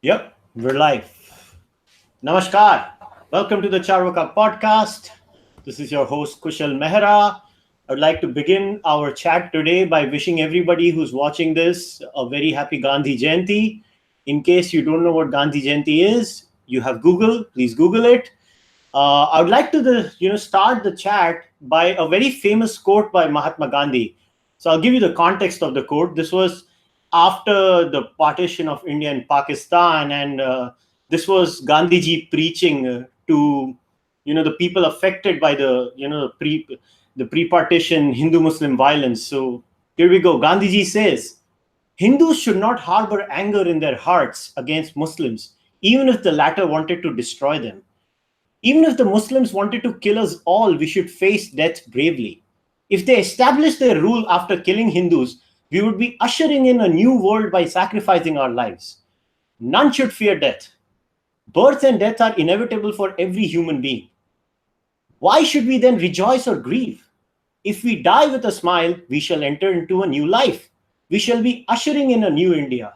Yep, we're live. Namaskar. Welcome to the Cārvāka podcast. This is your host kushalmehra. I'd like to begin our chat today by wishing everybody who's watching this a very happy Gandhi Jayanti. In case you don't know what Gandhi Jayanti is, you have Google. Please Google it. I would like to start the chat by a very famous quote by Mahatma Gandhi. So I'll give you the context of the quote. This was after the partition of India and Pakistan, and this was Gandhiji preaching to the people affected by the pre-partition Hindu-Muslim violence. So here we go. Gandhiji says, Hindus should not harbor anger in their hearts against Muslims, even if the latter wanted to destroy them. Even if the Muslims wanted to kill us all, we should face death bravely. If they established their rule after killing Hindus, we would be ushering in a new world by sacrificing our lives. None should fear death. Birth and death are inevitable for every human being. Why should we then rejoice or grieve? If we die with a smile, we shall enter into a new life. We shall be ushering in a new India.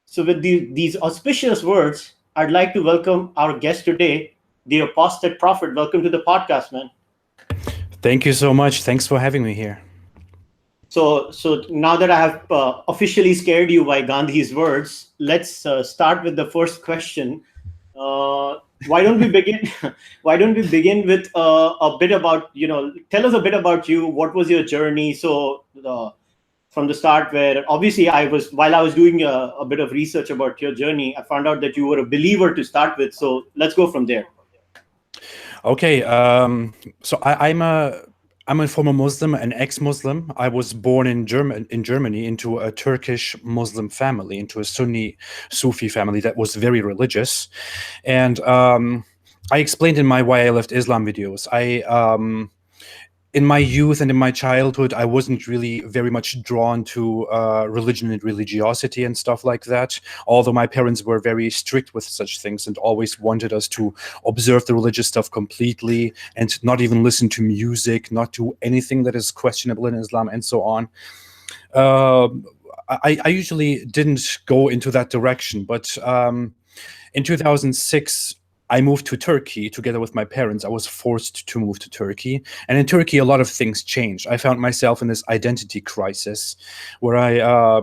So with these auspicious words, I'd like to welcome our guest today, the Apostate Prophet. Welcome to the podcast, man. Thank you so much. Thanks for having me here. So now that I have officially scared you by Gandhi's words, let's start with the first question. Why don't we begin? Why don't we begin with a bit about tell us a bit about you. What was your journey? So from the start, where obviously while I was doing a bit of research about your journey, I found out that you were a believer to start with. So let's go from there. Okay, so I'm a former Muslim, an ex-Muslim. I was born in Germany into a Turkish Muslim family, into a Sunni Sufi family that was very religious, and I explained in my Why I Left Islam videos. In my youth and in my childhood, I wasn't really very much drawn to religion and religiosity and stuff like that, although my parents were very strict with such things and always wanted us to observe the religious stuff completely and not even listen to music, not do anything that is questionable in Islam and so on. I usually didn't go into that direction, but in 2006, I moved to Turkey together with my parents. I was forced to move to Turkey. And in Turkey, a lot of things changed. I found myself in this identity crisis where I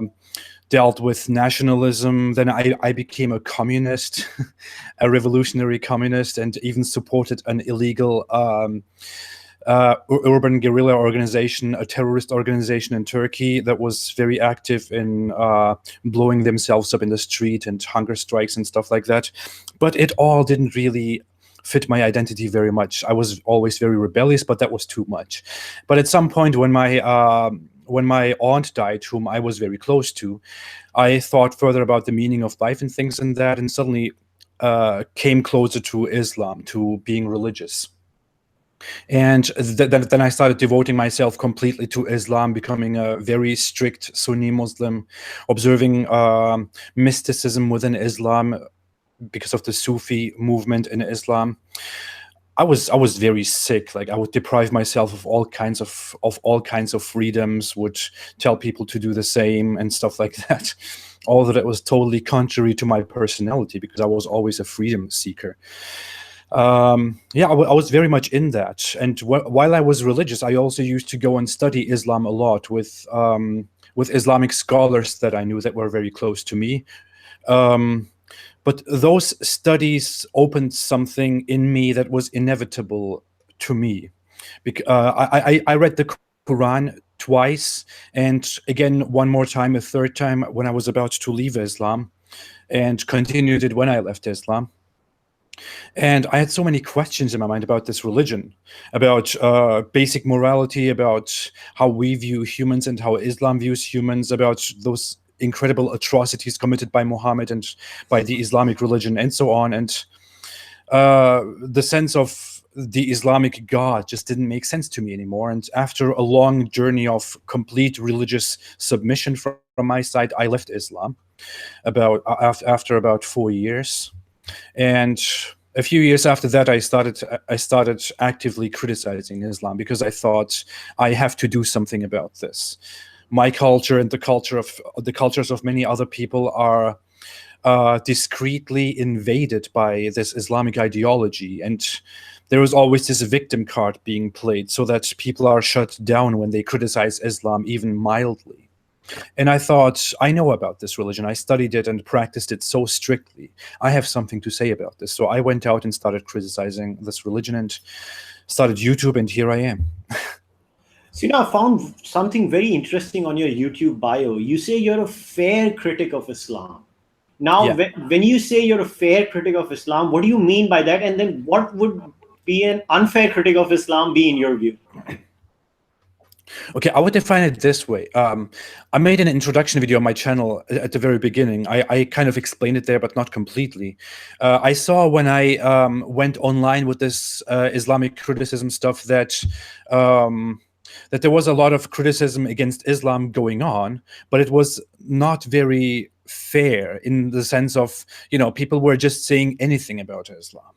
dealt with nationalism. Then I became a communist, a revolutionary communist, and even supported an illegal urban guerrilla organization, a terrorist organization in Turkey that was very active in blowing themselves up in the street and hunger strikes and stuff like that. But it all didn't really fit my identity very much. I was always very rebellious, but that was too much. But at some point when my aunt died, whom I was very close to, I thought further about the meaning of life and things and that, and suddenly came closer to Islam, to being religious. And then I started devoting myself completely to Islam, becoming a very strict Sunni Muslim, observing mysticism within Islam because of the Sufi movement in Islam. I was very sick. Like, I would deprive myself of all kinds of freedoms, would tell people to do the same and stuff like that. Although that was totally contrary to my personality, because I was always a freedom seeker. I was very much in that. And while I was religious, I also used to go and study Islam a lot with Islamic scholars that I knew that were very close to me. But those studies opened something in me that was inevitable to me. I read the Quran twice, and again one more time, a third time, when I was about to leave Islam, and continued it when I left Islam. And I had so many questions in my mind about this religion, about basic morality, about how we view humans and how Islam views humans, about those incredible atrocities committed by Muhammad and by the Islamic religion and so on. And the sense of the Islamic God just didn't make sense to me anymore. And after a long journey of complete religious submission from my side, I left Islam after about 4 years. And a few years after that, I started actively criticizing Islam, because I thought I have to do something about this. My culture and the cultures of many other people are discreetly invaded by this Islamic ideology, and there was always this victim card being played so that people are shut down when they criticize Islam even mildly. And I thought, I know about this religion. I studied it and practiced it so strictly. I have something to say about this. So I went out and started criticizing this religion and started YouTube, and here I am. So, I found something very interesting on your YouTube bio. You say you're a fair critic of Islam. Now, Yeah. when you say you're a fair critic of Islam, what do you mean by that? And then what would be an unfair critic of Islam be in your view? Okay, I would define it this way. I made an introduction video on my channel at the very beginning. I kind of explained it there, but not completely. I saw when I went online with this Islamic criticism stuff that there was a lot of criticism against Islam going on, but it was not very fair in the sense of, people were just saying anything about Islam,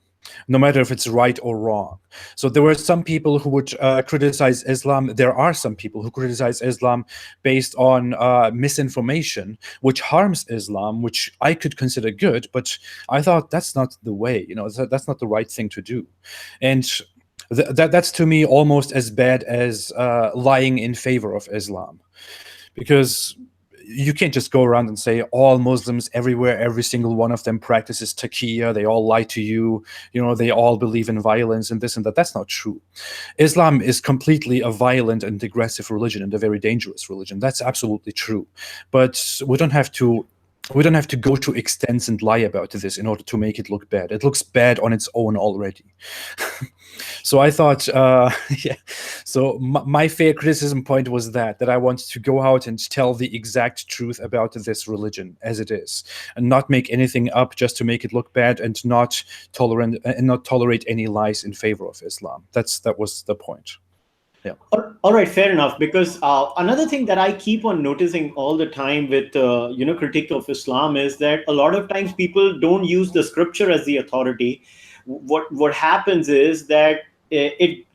no matter if it's right or wrong. So there were some people who would criticize Islam. There are some people who criticize Islam based on misinformation, which harms Islam, which I could consider good, but I thought that's not the way, that's not the right thing to do. And that's to me almost as bad as lying in favor of Islam, because you can't just go around and say all Muslims everywhere, every single one of them practices taqiyya, they all lie to you, they all believe in violence and this and that. That's not true. Islam is completely a violent and aggressive religion and a very dangerous religion. That's absolutely true. But we don't have to go to extents and lie about this in order to make it look bad. It looks bad on its own already. So I thought, yeah. So my fair criticism point was that I wanted to go out and tell the exact truth about this religion as it is, and not make anything up just to make it look bad, and not tolerate any lies in favor of Islam. That was the point. Yeah. All right, fair enough. Because another thing that I keep on noticing all the time with critique of Islam is that a lot of times people don't use the scripture as the authority. What happens is that it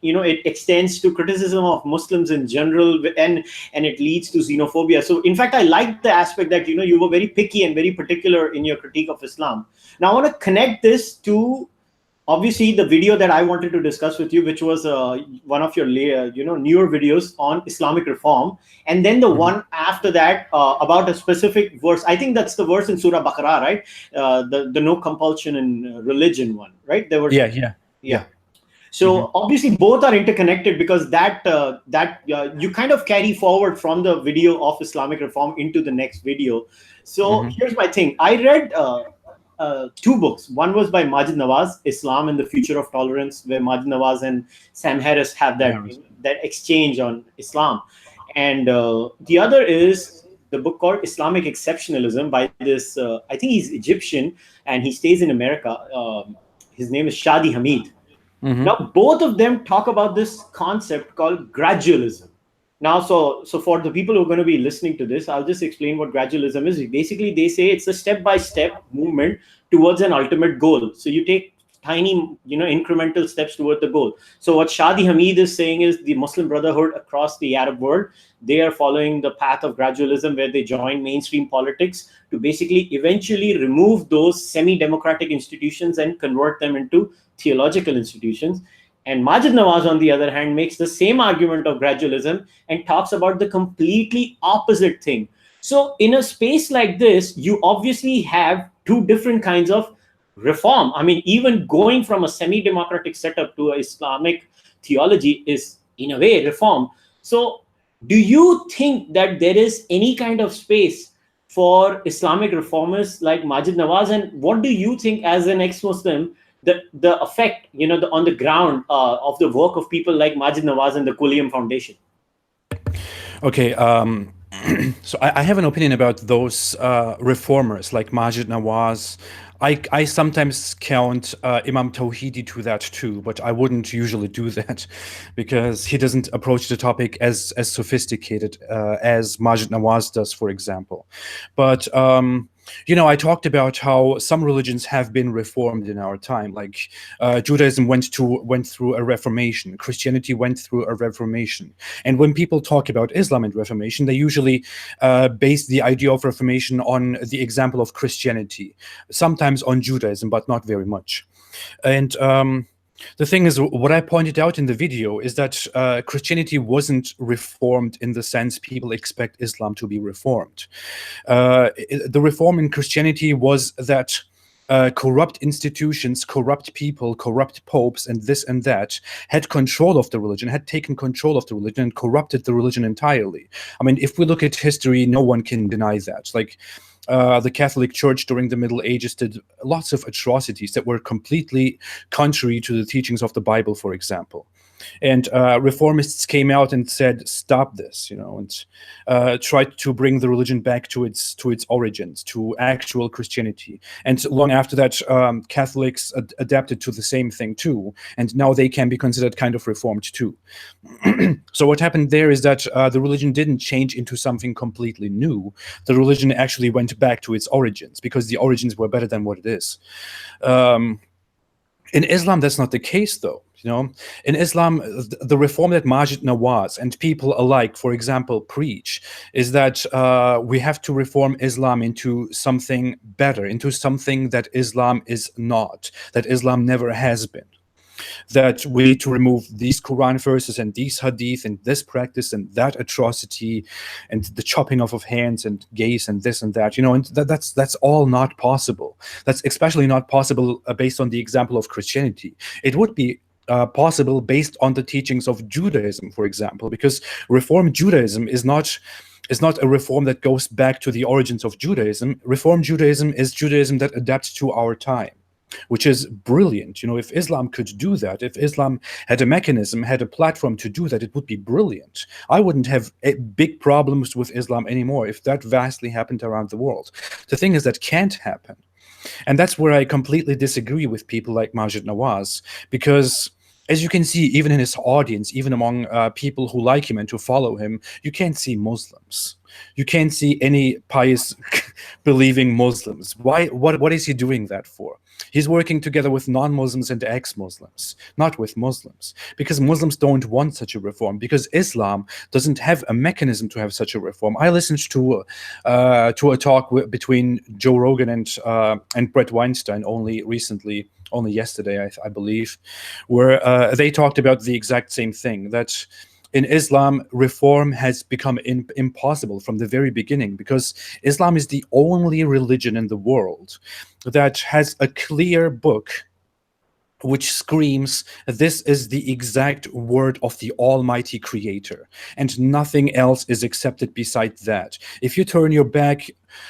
extends to criticism of Muslims in general, and it leads to xenophobia. So in fact, I like the aspect that you were very picky and very particular in your critique of Islam. Now I want to connect this to obviously the video that I wanted to discuss with you, which was one of your newer videos on Islamic reform, and then the one after that about a specific verse. I think that's the verse in Surah Baqarah, right? The no compulsion in religion one, right? There were yeah. So obviously both are interconnected, because that you kind of carry forward from the video of Islamic reform into the next video. So here's my thing. I read two books. One was by Majid Nawaz, Islam and the Future of Tolerance, where Majid Nawaz and Sam Harris have that exchange on Islam. And the other is the book called Islamic Exceptionalism by this, I think he's Egyptian and he stays in America. His name is Shadi Hamid. Now, both of them talk about this concept called gradualism. Now, so for the people who are going to be listening to this, I'll just explain what gradualism is. Basically, they say it's a step-by-step movement towards an ultimate goal. So you take tiny, incremental steps toward the goal. So what Shadi Hamid is saying is the Muslim Brotherhood across the Arab world, they are following the path of gradualism, where they join mainstream politics to basically eventually remove those semi-democratic institutions and convert them into theological institutions. And Majid Nawaz, on the other hand, makes the same argument of gradualism and talks about the completely opposite thing. So in a space like this, you obviously have two different kinds of reform. I mean, even going from a semi-democratic setup to an Islamic theology is, in a way, reform. So do you think that there is any kind of space for Islamic reformers like Majid Nawaz? And what do you think, as an ex-Muslim, the effect, on the ground of the work of people like Majid Nawaz and the Quilliam Foundation? Okay, so I have an opinion about those reformers like Majid Nawaz. I sometimes count Imam Tawhidi to that too, but I wouldn't usually do that because he doesn't approach the topic as sophisticated as Majid Nawaz does, for example. But I talked about how some religions have been reformed in our time. Like Judaism went through a reformation, Christianity went through a reformation, and when people talk about Islam and reformation, they usually base the idea of reformation on the example of Christianity, sometimes on Judaism, but not very much. And the thing is, what I pointed out in the video is that Christianity wasn't reformed in the sense people expect Islam to be reformed. The reform in Christianity was that corrupt institutions, corrupt people, corrupt popes, and this and that had control of the religion, had taken control of the religion and corrupted the religion entirely. I mean, if we look at history, no one can deny that. Like, the Catholic Church during the Middle Ages did lots of atrocities that were completely contrary to the teachings of the Bible, for example. And reformists came out and said, "Stop this," and tried to bring the religion back to its origins, to actual Christianity. And long after that, Catholics adapted to the same thing too, and now they can be considered kind of reformed too. So what happened there is that the religion didn't change into something completely new. The religion actually went back to its origins because the origins were better than what it is. In Islam, that's not the case, though. In Islam, the reform that Majid Nawaz and people alike, for example, preach is that we have to reform Islam into something better, into something that Islam is not, that Islam never has been. That we need to remove these Quran verses and these hadith and this practice and that atrocity and the chopping off of hands and gays and this and that, and that's all not possible. That's especially not possible based on the example of Christianity. It would be possible based on the teachings of Judaism, for example, because Reform Judaism is not a reform that goes back to the origins of Judaism. Reform Judaism is Judaism that adapts to our time, which is brilliant. If Islam could do that, if Islam had a mechanism, had a platform to do that, it would be brilliant. I wouldn't have big problems with Islam anymore if that vastly happened around the world. The thing is, that can't happen. And that's where I completely disagree with people like Majid Nawaz, because as you can see, even in his audience, even among people who like him and who follow him, you can't see Muslims. You can't see any pious, believing Muslims. Why? What is he doing that for? He's working together with non-Muslims and ex-Muslims, not with Muslims, because Muslims don't want such a reform, because Islam doesn't have a mechanism to have such a reform. I listened to a talk between Joe Rogan and Brett Weinstein only yesterday, I believe, where they talked about the exact same thing, that in Islam, reform has become impossible from the very beginning, because Islam is the only religion in the world that has a clear book which screams, this is the exact word of the Almighty Creator, and nothing else is accepted beside that. If you turn your back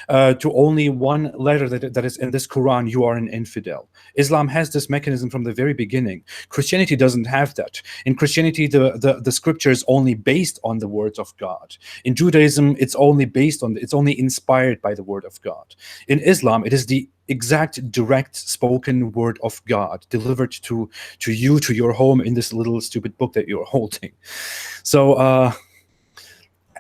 to only one letter that is in this Quran, you are an infidel. Islam has this mechanism from the very beginning. Christianity doesn't have that. In Christianity, the scripture is only based on the words of God. In Judaism, it's only inspired by the word of God. In Islam, it is the exact direct spoken word of God delivered to you, to your home, in this little stupid book that you're holding. So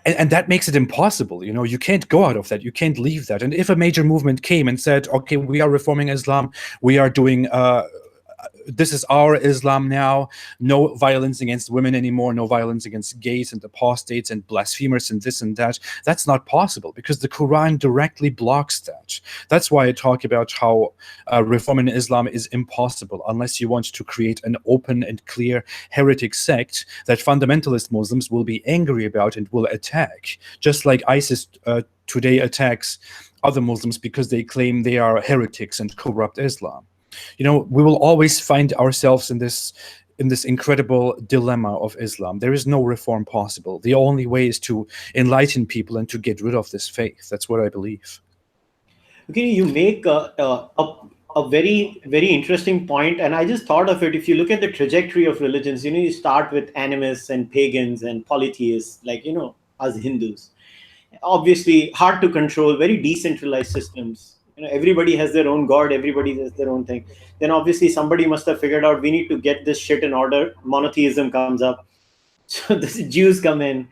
and that makes it impossible. You can't go out of that. You can't leave that. And if a major movement came and said, okay, we are reforming Islam, we are doing this is our Islam now, no violence against women anymore, no violence against gays and apostates and blasphemers and this and that, that's not possible, because the Quran directly blocks that. That's why I talk about how reform in Islam is impossible unless you want to create an open and clear heretic sect that fundamentalist Muslims will be angry about and will attack, just like ISIS today attacks other Muslims because they claim they are heretics and corrupt Islam. We will always find ourselves in this incredible dilemma of Islam. There is no reform possible. The only way is to enlighten people and to get rid of this faith. That's what I believe. Okay, you make a very, very interesting point, and I just thought of it. If you look at the trajectory of religions, you start with animists and pagans and polytheists, like us Hindus. Obviously, hard to control, very decentralized systems. Everybody has their own god, everybody has their own thing. Then obviously somebody must have figured out, we need to get this shit in order. Monotheism comes up. So the Jews come in.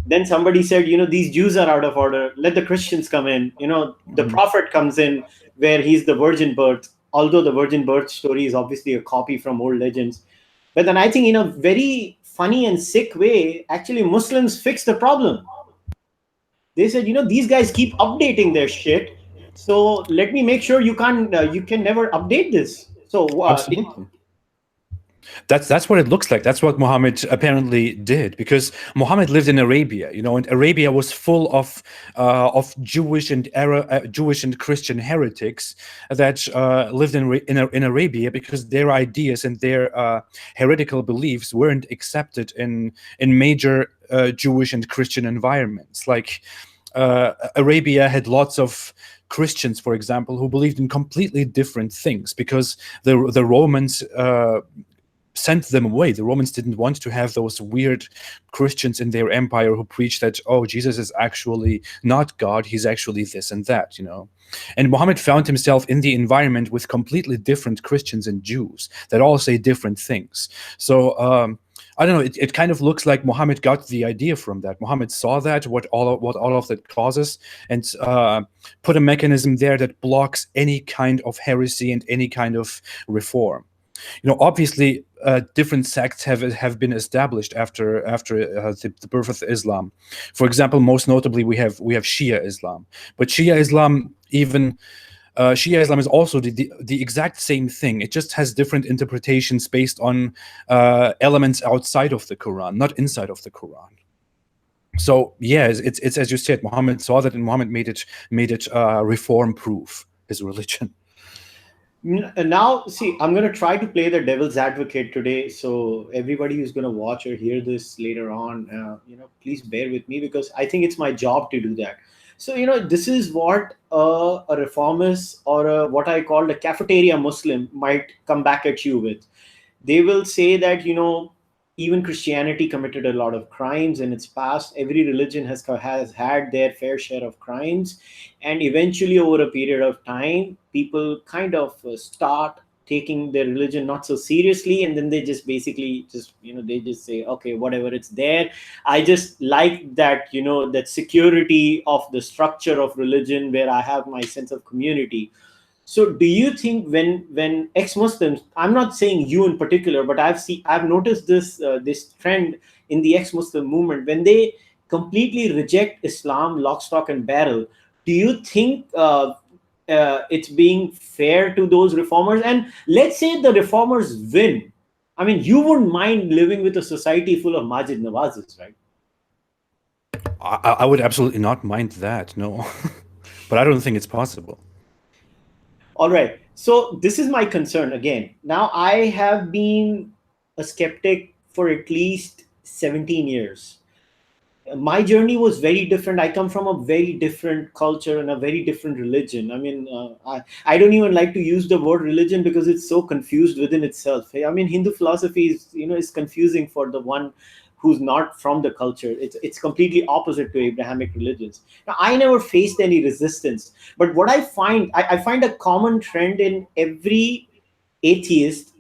Then somebody said, these Jews are out of order. Let the Christians come in. The prophet comes in where he's the virgin birth, although the virgin birth story is obviously a copy from old legends. But then I think in a very funny and sick way, actually Muslims fixed the problem. They said, these guys keep updating their shit. So let me make sure you can never update this. So Absolutely. That's what it looks like. That's what Muhammad apparently did, because Muhammad lived in Arabia, and Arabia was full of Jewish and Christian heretics that lived in Arabia, because their ideas and their heretical beliefs weren't accepted in major Jewish and Christian environments. Like Arabia had lots of Christians, for example, who believed in completely different things, because the Romans sent them away. The Romans didn't want to have those weird Christians in their empire who preached that, oh, Jesus is actually not God, he's actually this and that, And Muhammad found himself in the environment with completely different Christians and Jews that all say different things. So I don't know, it kind of looks like Muhammad got the idea from that. Muhammad saw that, what all of that causes, and put a mechanism there that blocks any kind of heresy and any kind of reform. Obviously, different sects have been established after the birth of Islam. For example, most notably, we have Shia Islam. But Shia Islam, Shia Islam is also the exact same thing. It just has different interpretations based on elements outside of the Quran, not inside of the Quran. So yeah, it's as you said, Muhammad saw that, and Muhammad made it reform-proof, his religion. Now, see, I'm going to try to play the devil's advocate today. So everybody who's going to watch or hear this later on, please bear with me, because I think it's my job to do that. So, this is what a reformist or what I call a cafeteria Muslim might come back at you with. They will say that, even Christianity committed a lot of crimes in its past. Every religion has had their fair share of crimes. And eventually, over a period of time, people kind of start taking their religion not so seriously. And then they just basically they just say, okay, whatever, it's there. I just like that, that security of the structure of religion where I have my sense of community. So do you think when ex-Muslims, I'm not saying you in particular, but I've noticed this trend in the ex-Muslim movement, when they completely reject Islam, lock, stock, and barrel, do you think it's being fair to those reformers? And let's say the reformers win. I mean, you wouldn't mind living with a society full of Majid Nawazis, right? I would absolutely not mind that, no. But I don't think it's possible. All right. So this is my concern again. Now, I have been a skeptic for at least 17 years. My journey was very different. I come from a very different culture and a very different religion. I mean, I don't even like to use the word religion because it's so confused within itself. I mean, Hindu philosophy is confusing for the one who's not from the culture. It's completely opposite to Abrahamic religions. Now, I never faced any resistance, but what I find a common trend in every atheist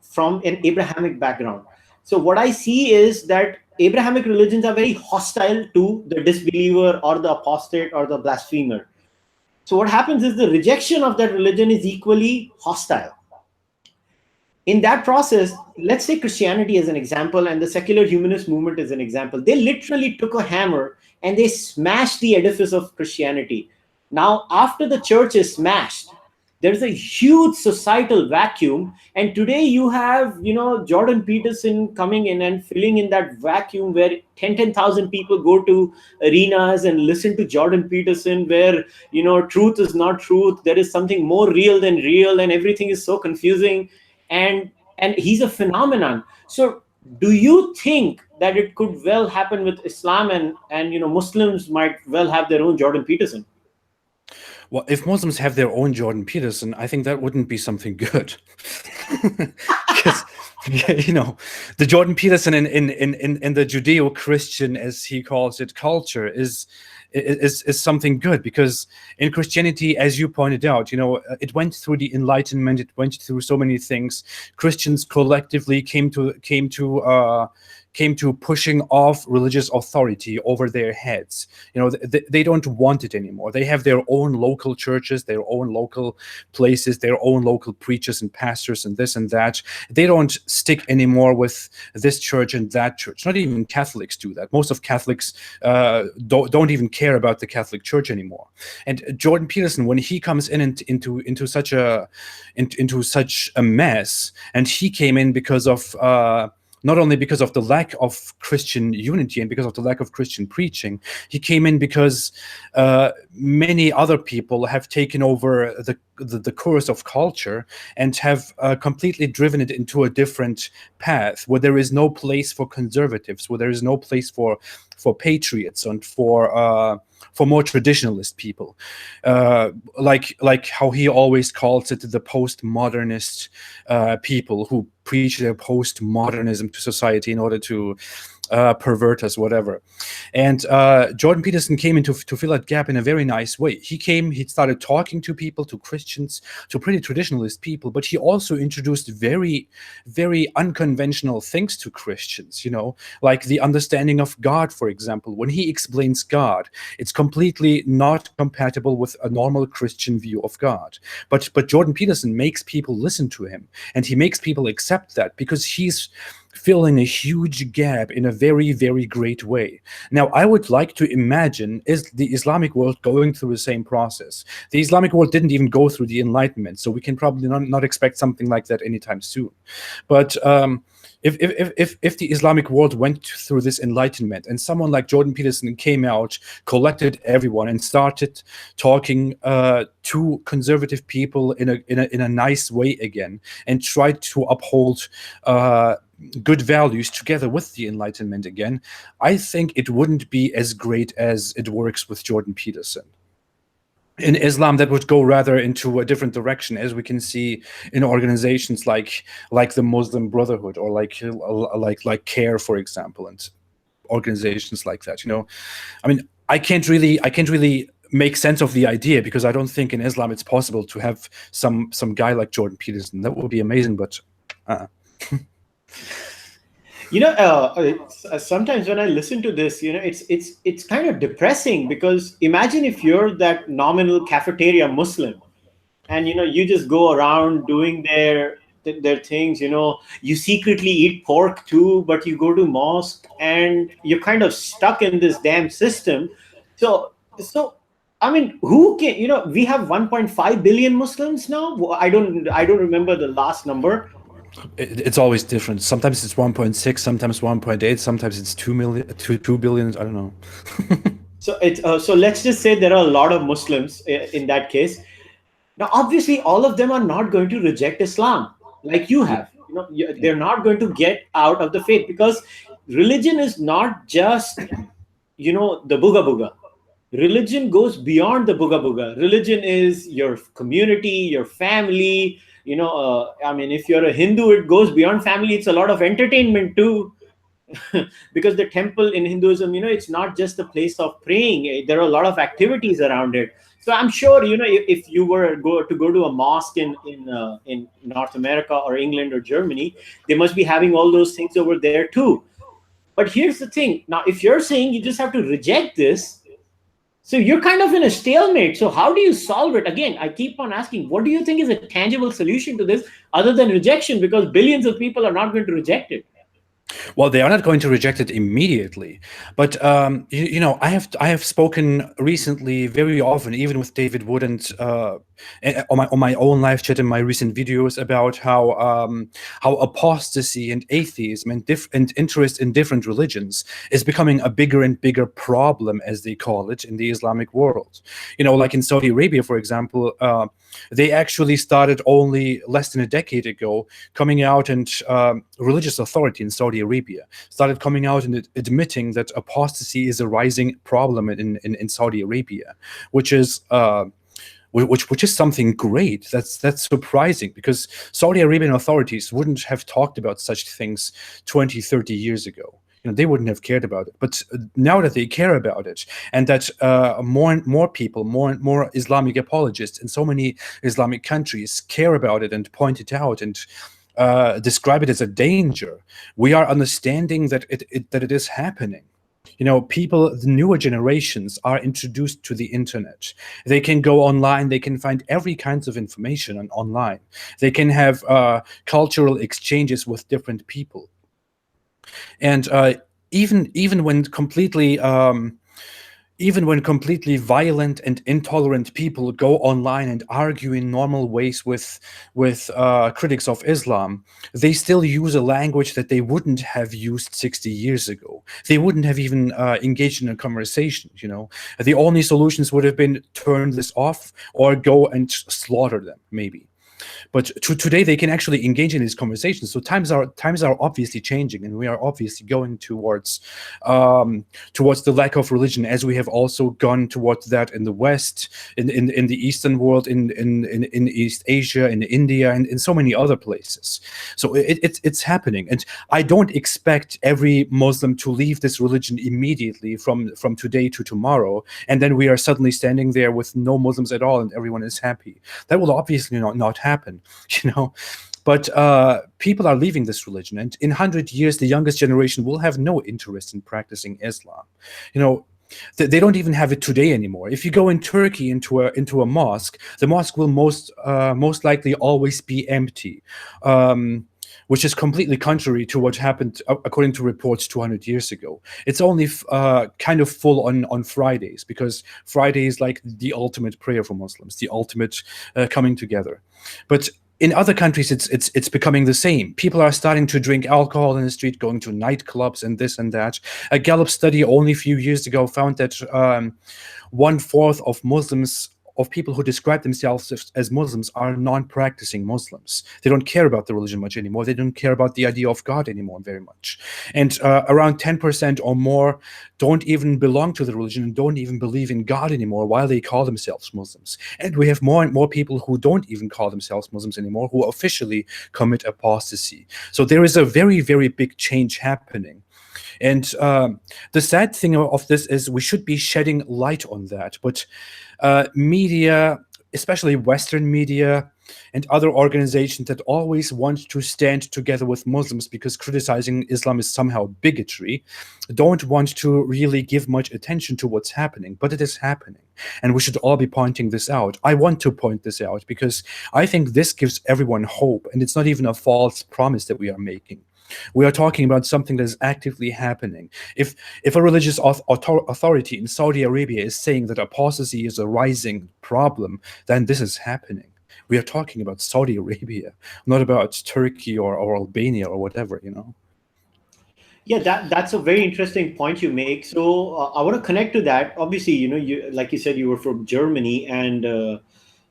from an Abrahamic background. So what I see is that Abrahamic religions are very hostile to the disbeliever or the apostate or the blasphemer. So what happens is the rejection of that religion is equally hostile. In that process, let's take Christianity as an example and the secular humanist movement as an example. They literally took a hammer and they smashed the edifice of Christianity. Now, after the church is smashed, there's a huge societal vacuum. And today you have, Jordan Peterson coming in and filling in that vacuum where 10,000 people go to arenas and listen to Jordan Peterson, where, truth is not truth. There is something more real than real, and everything is so confusing. And he's a phenomenon. So do you think that it could well happen with Islam, and Muslims might well have their own Jordan Peterson? Well, if Muslims have their own Jordan Peterson, I think that wouldn't be something good. Because, the Jordan Peterson in the Judeo-Christian, as he calls it, culture is something good, because in Christianity, as you pointed out, it went through the Enlightenment, it went through so many things. Christians collectively came to came to pushing off religious authority over their heads. They don't want it anymore. They have their own local churches, their own local places, their own local preachers and pastors and this and that. They don't stick anymore with this church and that church. Not even Catholics do that. Most of Catholics don't even care about the Catholic Church anymore. And Jordan Peterson, when he comes in into such a mess, and he came in because of not only because of the lack of Christian unity and because of the lack of Christian preaching, he came in because many other people have taken over the course of culture and have completely driven it into a different path, where there is no place for conservatives, where there is no place for patriots and for more traditionalist people, like how he always calls it, the postmodernist people who preach their postmodernism to society in order to pervert us, whatever. And Jordan Peterson came in to fill that gap in a very nice way. He started talking to people, to Christians, to pretty traditionalist people, but he also introduced very, very unconventional things to Christians, like the understanding of God, for example. When he explains God, it's completely not compatible with a normal Christian view of God. But Jordan Peterson makes people listen to him, and he makes people accept that because he's filling a huge gap in a very, very great way. Now, I would like to imagine is the Islamic world going through the same process. The Islamic world didn't even go through the Enlightenment, so we can probably not expect something like that anytime soon. But if the Islamic world went through this enlightenment and someone like Jordan Peterson came out, collected everyone, and started talking to conservative people in a nice way again, and tried to uphold good values together with the Enlightenment again, I think it wouldn't be as great as it works with Jordan Peterson. In Islam, that would go rather into a different direction, as we can see in organizations like the Muslim Brotherhood, or like CARE, for example, and organizations like that. I mean, I can't really make sense of the idea, because I don't think in Islam it's possible to have some guy like Jordan Peterson. That would be amazing, but sometimes when I listen to this, it's kind of depressing, because imagine if you're that nominal cafeteria Muslim, and you just go around doing their things. You secretly eat pork too, but you go to mosque, and you're kind of stuck in this damn system. So I mean, who can? We have 1.5 billion Muslims now. I don't remember the last number. It's always different. Sometimes it's 1.6, sometimes 1.8, sometimes it's 2 billion. I don't know. So let's just say there are a lot of Muslims in that case. Now, obviously, all of them are not going to reject Islam like you have. They're not going to get out of the faith, because religion is not just the booga booga. Religion goes beyond the booga booga. Religion is your community, your family. I mean, if you're a Hindu, it goes beyond family. It's a lot of entertainment too, because the temple in Hinduism, it's not just a place of praying. There are a lot of activities around it. So I'm sure, if you were to go to a mosque in North America or England or Germany, they must be having all those things over there too. But here's the thing. Now, if you're saying you just have to reject this, so you're kind of in a stalemate. So how do you solve it? Again, I keep on asking, what do you think is a tangible solution to this other than rejection? Because billions of people are not going to reject it. Well, they are not going to reject it immediately, but I have spoken recently very often, even with David Wood, and on my own live chat in my recent videos, about how apostasy and atheism and interest in different religions is becoming a bigger and bigger problem, as they call it, in the Islamic world. Like in Saudi Arabia, for example, they actually started only less than a decade ago coming out, and religious authority in Saudi Arabia started coming out and admitting that apostasy is a rising problem in Saudi Arabia, which is something great. That's surprising, because Saudi Arabian authorities wouldn't have talked about such things 20, 30 years ago. They wouldn't have cared about it. But now that they care about it, and that more and more people, more and more Islamic apologists in so many Islamic countries care about it and point it out and describe it as a danger. We are understanding that it is happening. People, the newer generations are introduced to the internet. They can go online. They can find every kinds of information online. They can have cultural exchanges with different people. And even when completely violent and intolerant people go online and argue in normal ways with critics of Islam, they still use a language that they wouldn't have used 60 years ago. They wouldn't have even engaged in a conversation. The only solutions would have been turn this off or go and slaughter them, maybe. But today they can actually engage in these conversations. So times are obviously changing, and we are obviously going towards the lack of religion, as we have also gone towards that in the West, in the Eastern world, in East Asia, in India, and in so many other places. So it's happening, and I don't expect every Muslim to leave this religion immediately from today to tomorrow, and then we are suddenly standing there with no Muslims at all, and everyone is happy. That will obviously not happen. But people are leaving this religion, and in 100 years the youngest generation will have no interest in practicing Islam. They don't even have it today anymore. If you go in Turkey into a mosque, the mosque will most likely always be empty, which is completely contrary to what happened according to reports 200 years ago. It's only kind of full on Fridays, because Friday is like the ultimate prayer for Muslims, the ultimate coming together. But in other countries, it's becoming the same. People are starting to drink alcohol in the street, going to nightclubs and this and that. A Gallup study only a few years ago found that 1/4 of Muslims, of people who describe themselves as Muslims, are non-practicing Muslims. They don't care about the religion much anymore. They don't care about the idea of God anymore very much. And around 10% or more don't even belong to the religion and don't even believe in God anymore while they call themselves Muslims. And we have more and more people who don't even call themselves Muslims anymore, who officially commit apostasy. So there is a very, very big change happening. And the sad thing of this is we should be shedding light on that. But media, especially Western media and other organizations that always want to stand together with Muslims because criticizing Islam is somehow bigotry, don't want to really give much attention to what's happening. But it is happening. And we should all be pointing this out. I want to point this out because I think this gives everyone hope. And it's not even a false promise that we are making. We are talking about something that is actively happening. If a religious authority in Saudi Arabia is saying that apostasy is a rising problem, then this is happening. We are talking about Saudi Arabia, not about Turkey or Albania or whatever, Yeah, that's a very interesting point you make. So I want to connect to that. Obviously, you like you said, you were from Germany, and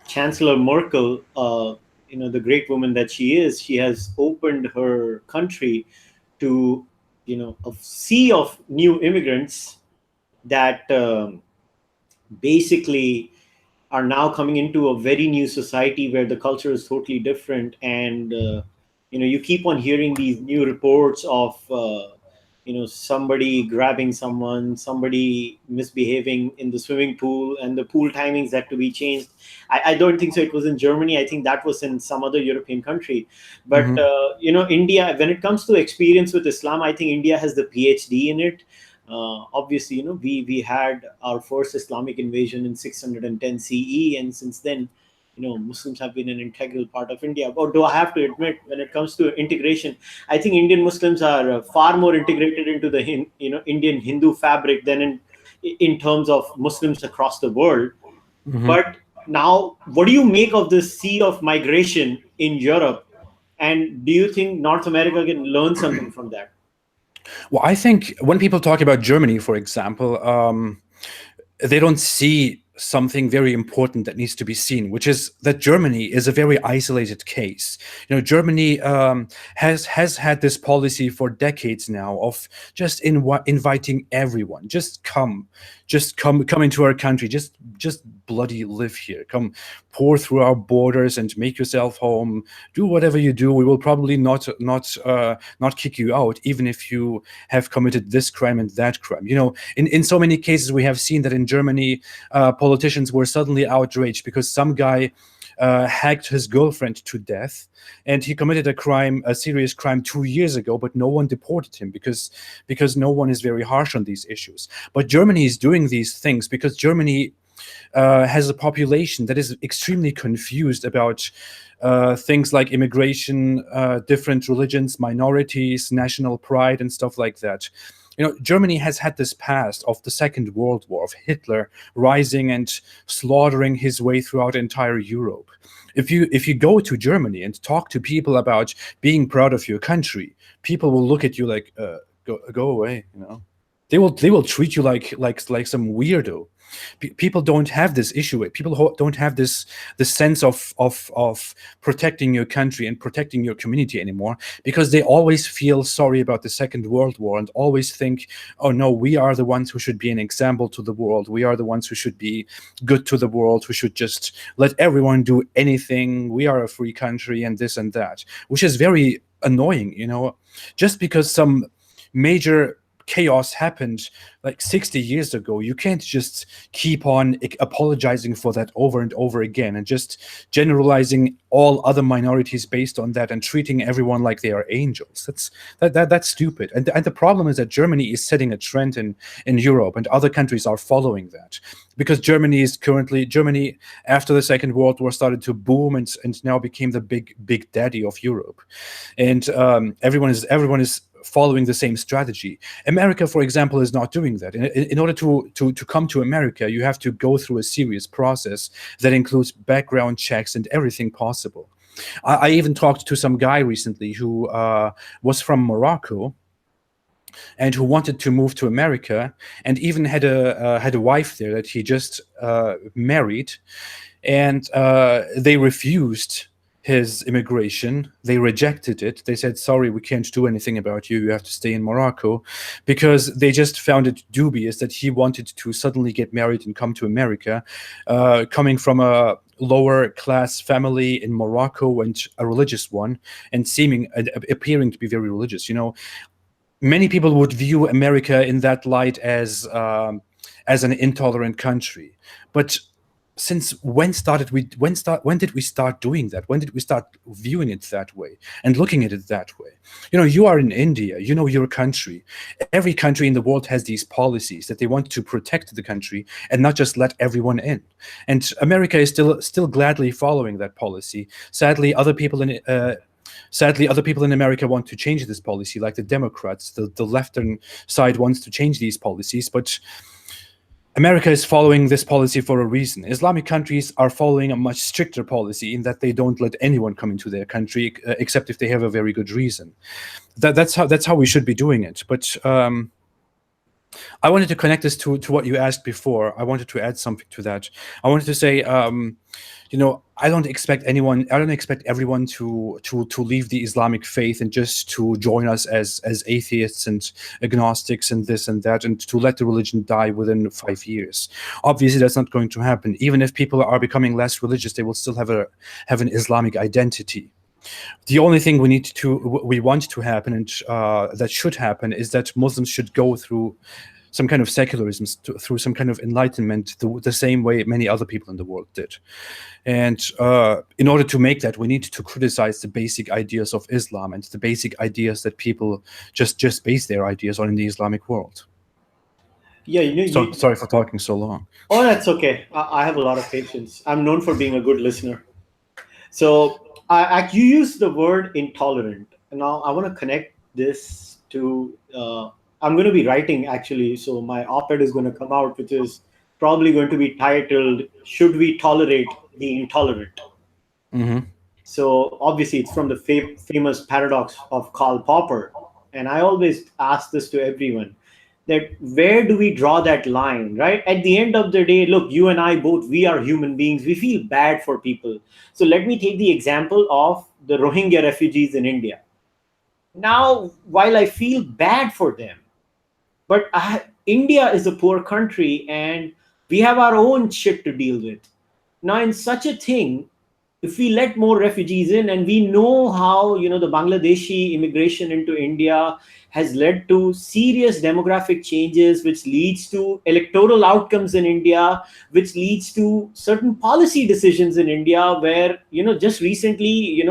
Chancellor Merkel, the great woman that she is, she has opened her country to, a sea of new immigrants that basically are now coming into a very new society where the culture is totally different. And, you keep on hearing these new reports of, somebody grabbing someone, somebody misbehaving in the swimming pool, and the pool timings had to be changed. I don't think so it was in Germany. I think that was in some other European country. But, India, when it comes to experience with Islam, I think India has the PhD in it. Obviously, we had our first Islamic invasion in 610 CE, and since then, Muslims have been an integral part of India. But do I have to admit, when it comes to integration, I think Indian Muslims are far more integrated into the Indian Hindu fabric than in terms of Muslims across the world. Mm-hmm. But now, what do you make of this sea of migration in Europe? And do you think North America can learn something from that? Well, I think when people talk about Germany, for example, they don't see something very important that needs to be seen, which is that Germany is a very isolated case. Germany has had this policy for decades now of just inviting everyone. Just come into our country. Just bloody live here. Come pour through our borders and make yourself home. Do whatever you do. We will probably not kick you out, even if you have committed this crime and that crime. In so many cases we have seen that in Germany, politicians were suddenly outraged because some guy hacked his girlfriend to death, and he committed a serious crime 2 years ago, but no one deported him because no one is very harsh on these issues. But Germany is doing these things because Germany has a population that is extremely confused about things like immigration, different religions, minorities, national pride, and stuff like that. Germany has had this past of the Second World War, of Hitler rising and slaughtering his way throughout entire Europe. If you go to Germany and talk to people about being proud of your country, people will look at you like, go away. They will treat you like some weirdo. People don't have this issue. People don't have this sense of protecting your country and protecting your community anymore, because they always feel sorry about the Second World War and always think, oh no, we are the ones who should be an example to the world. We are the ones who should be good to the world, who should just let everyone do anything. We are a free country and this and that, which is very annoying. Just because some major chaos happened like 60 years ago, you can't just keep on apologizing for that over and over again and just generalizing all other minorities based on that and treating everyone like they are angels. That's stupid. And the problem is that Germany is setting a trend in Europe, and other countries are following that, because Germany after the Second World War started to boom and now became the big daddy of Europe, and everyone is following the same strategy. America, for example, is not doing that. In order to come to America, you have to go through a serious process that includes background checks and everything possible. I even talked to some guy recently who was from Morocco and who wanted to move to America, and even had a wife there that he just married, and they refused his immigration. They rejected it. They said, sorry, we can't do anything about you. You have to stay in Morocco, because they just found it dubious that he wanted to suddenly get married and come to America, coming from a lower class family in Morocco and a religious one, and appearing to be very religious. Many people would view America in that light as an intolerant country. But since when did we start doing that? When did we start viewing it that way and looking at it that way? You are in India, your country. Every country in the world has these policies that they want to protect the country and not just let everyone in. And America is still gladly following that policy. Sadly, other people in America want to change this policy, like the Democrats. The left-hand side wants to change these policies, but America is following this policy for a reason. Islamic countries are following a much stricter policy in that they don't let anyone come into their country except if they have a very good reason. That's how we should be doing it. But I wanted to connect this to what you asked before. I wanted to add something to that. I wanted to say, I don't expect everyone to leave the Islamic faith and just to join us as atheists and agnostics and this and that, and to let the religion die within 5 years. Obviously, that's not going to happen. Even if people are becoming less religious, they will still have an Islamic identity. The only thing we want to happen, and that should happen, is that Muslims should go through some kind of secularism, through some kind of enlightenment, the same way many other people in the world did. And in order to make that, we need to criticize the basic ideas of Islam and the basic ideas that people just base their ideas on in the Islamic world. Yeah, sorry for talking so long. Oh, that's okay. I have a lot of patience. I'm known for being a good listener. So you use the word intolerant. Now I want to connect this to... I'm going to be writing, actually, so my op-ed is going to come out, which is probably going to be titled, Should We Tolerate the Intolerant? Mm-hmm. So obviously it's from the famous paradox of Karl Popper. And I always ask this to everyone, that where do we draw that line, right? At the end of the day, look, you and I both, we are human beings. We feel bad for people. So let me take the example of the Rohingya refugees in India. Now, while I feel bad for them, but India is a poor country and we have our own shit to deal with. Now, in such a thing, if we let more refugees in, and we know how, the Bangladeshi immigration into India has led to serious demographic changes, which leads to electoral outcomes in India, which leads to certain policy decisions in India, where, just recently,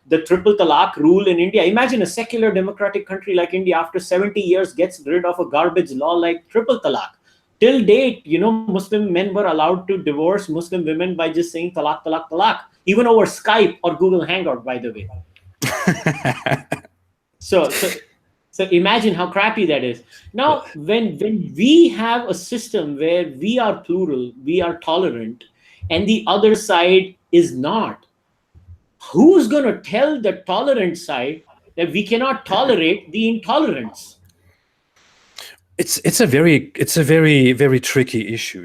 the triple talaq rule in India. Imagine a secular democratic country like India, after 70 years, gets rid of a garbage law like triple talaq. Till date, Muslim men were allowed to divorce Muslim women by just saying talaq, talaq, talaq, even over Skype or Google Hangout, by the way. So imagine how crappy that is. Now, when we have a system where we are plural, we are tolerant, and the other side is not, who's going to tell the tolerant side that we cannot tolerate the intolerance? It's a very tricky issue.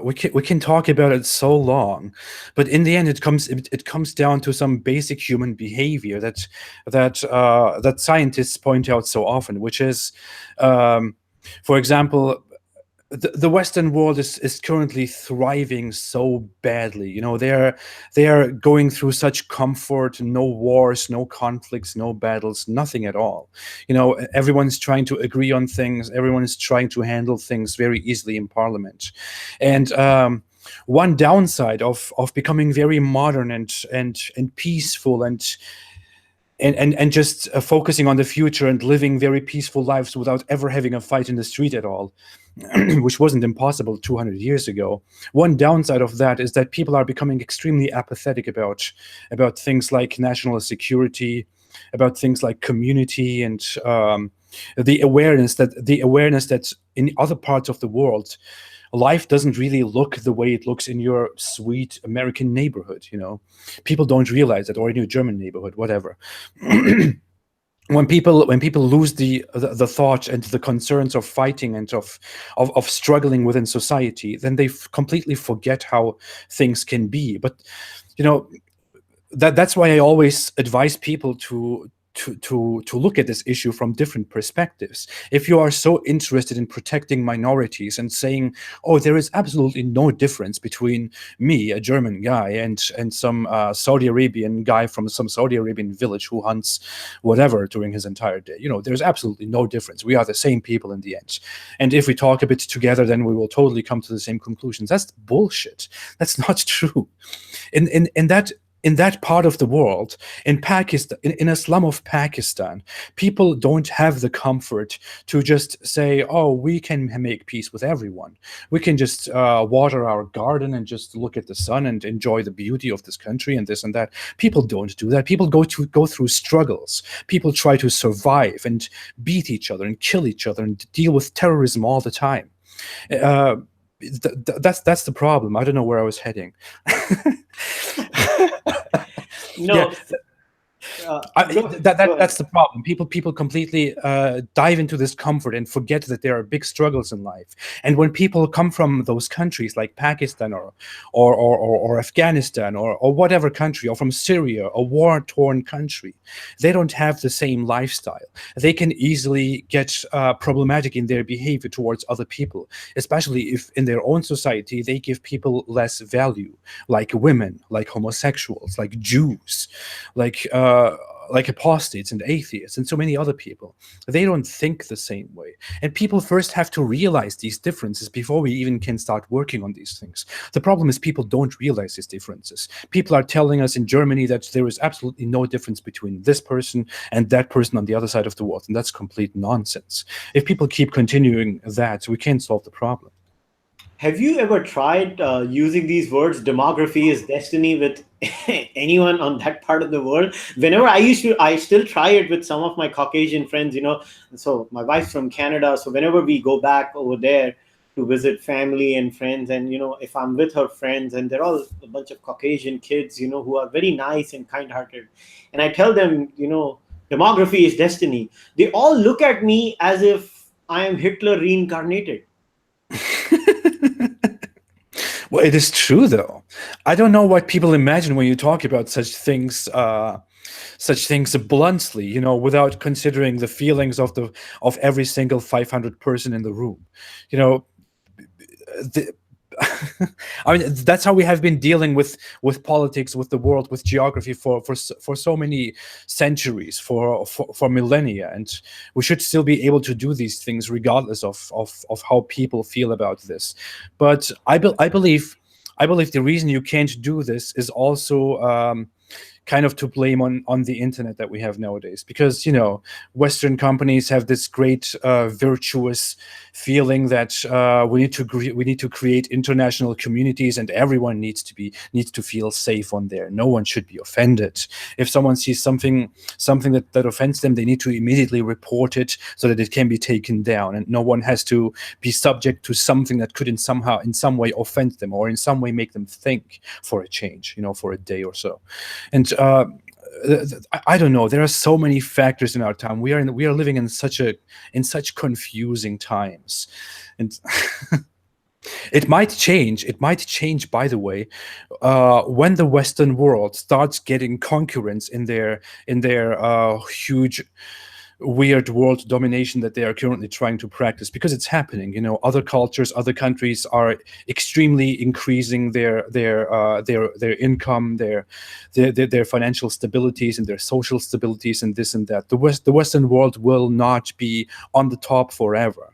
We can talk about it so long, but in the end, it comes down to some basic human behavior that scientists point out so often, which is, for example, the Western world is currently thriving so badly. They are going through such comfort, no wars, no conflicts, no battles, nothing at all. Everyone's trying to agree on things. Everyone is trying to handle things very easily in parliament. And one downside of becoming very modern and peaceful and just focusing on the future and living very peaceful lives without ever having a fight in the street at all, which wasn't impossible 200 years ago. One downside of that is that people are becoming extremely apathetic about things like national security, about things like community, and the awareness that in other parts of the world, life doesn't really look the way it looks in your sweet American neighborhood. People don't realize that, or in your German neighborhood, whatever. When people lose the thought and the concerns of fighting and of struggling within society, then they completely forget how things can be. But that's why I always advise people to look at this issue from different perspectives. If you are so interested in protecting minorities and saying, oh, there is absolutely no difference between me, a German guy, and some Saudi Arabian guy from some Saudi Arabian village who hunts whatever during his entire day, there's absolutely no difference. We are the same people in the end. And if we talk a bit together, then we will totally come to the same conclusions. That's bullshit. That's not true. In that part of the world, in Pakistan, in Islam of Pakistan, people don't have the comfort to just say, oh, we can make peace with everyone. We can just water our garden and just look at the sun and enjoy the beauty of this country and this and that. People don't do that. People go through struggles. People try to survive and beat each other and kill each other and deal with terrorism all the time. That's the problem. I don't know where I was heading. No. That's the problem. People completely dive into this comfort and forget that there are big struggles in life. And when people come from those countries like Pakistan or Afghanistan or whatever country, or from Syria, a war-torn country, they don't have the same lifestyle. They can easily get problematic in their behavior towards other people, especially if in their own society they give people less value, like women, like homosexuals, like Jews, like apostates and atheists and so many other people. They don't think the same way. And people first have to realize these differences before we even can start working on these things. The problem is people don't realize these differences. People are telling us in Germany that there is absolutely no difference between this person and that person on the other side of the world. And that's complete nonsense. If people keep continuing that, we can't solve the problem. Have you ever tried using these words, demography is destiny, with anyone on that part of the world? Whenever I still try it with some of my Caucasian friends, so my wife's from Canada. So whenever we go back over there to visit family and friends, and, if I'm with her friends and they're all a bunch of Caucasian kids, who are very nice and kind-hearted, and I tell them, demography is destiny, they all look at me as if I am Hitler reincarnated. Well, it is true, though. I don't know what people imagine when you talk about such things bluntly, without considering the feelings of every single 500 person in the room. I mean, that's how we have been dealing with politics, with the world, with geography for so many centuries, for millennia, and we should still be able to do these things regardless of how people feel about this. But I believe the reason you can't do this is also kind of to blame on the internet that we have nowadays, because Western companies have this great virtuous feeling that we need to create international communities, and everyone needs to feel safe on there. No one should be offended. If someone sees something that offends them, they need to immediately report it so that it can be taken down, and no one has to be subject to something that could in some way offend them or in some way make them think for a change, for a day or so. And I don't know. There are so many factors in our time. We are living in such confusing times, and it might change. It might change, by the way, when the Western world starts getting concurrence in their huge, weird world domination that they are currently trying to practice, because it's happening. Other cultures, other countries are extremely increasing their income, their financial stabilities and their social stabilities and this and that. The Western world will not be on the top forever.